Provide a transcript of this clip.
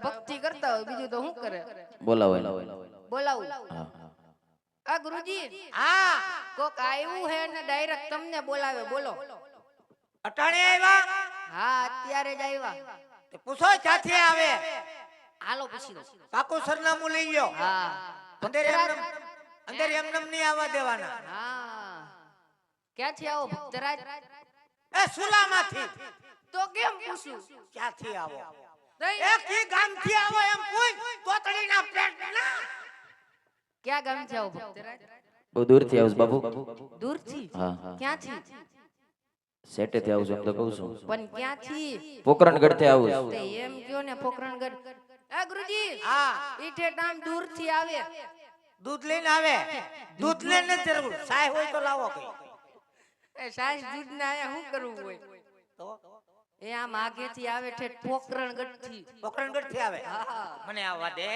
ભક્તિ કરતા હોય બીજું તો શું કરે? બોલાવો બોલાવું. હા આ ગુરુજી હા કોક આવ્યું હે ને ડાયરેક્ટ તમને બોલાવે, બોલો. અટાણે આવ્યા હા અત્યારે જ આવ્યા. તે પૂછો ક્યાંથી આવે હાલો પૂછી લો. પાકું સરનામું લઈ લ્યો. હા અંદર એમનેમ નહીં આવવા દેવાના. હા ક્યાંથી આવો ભક્તરાજ? એ સુલામાંથી. તો કેમ પૂછું? ક્યાંથી આવો? તઈ એ કી ગામથી આવો એમ પૂછ. તોતડીના પેટના. ક્યાં ગામથી આવો ભક્તરાજ? બહુ દૂરથી આવું બાબુ. દૂરથી? હા ક્યાંથી? સેટેથી આવું છું એમ તો કહું છું. પણ ક્યાંથી? પોકરણગઢથી આવું છું. તે એમ કયો ને પોકરણગઢ. એ ગુરુજી હા ઈઠે ટાઈમ દૂરથી આવે. દૂધ લઈને આવે. દૂધ લઈને જરૂર સાય હોય તો લાવો કઈ. એ સાસ દૂધ ના આયા શું કરવું હોય? તો એ આમ આગેથી આવે ઠેઠ પોકરણગઢથી. પોકરણગઢથી આવે. મને આવવા દે.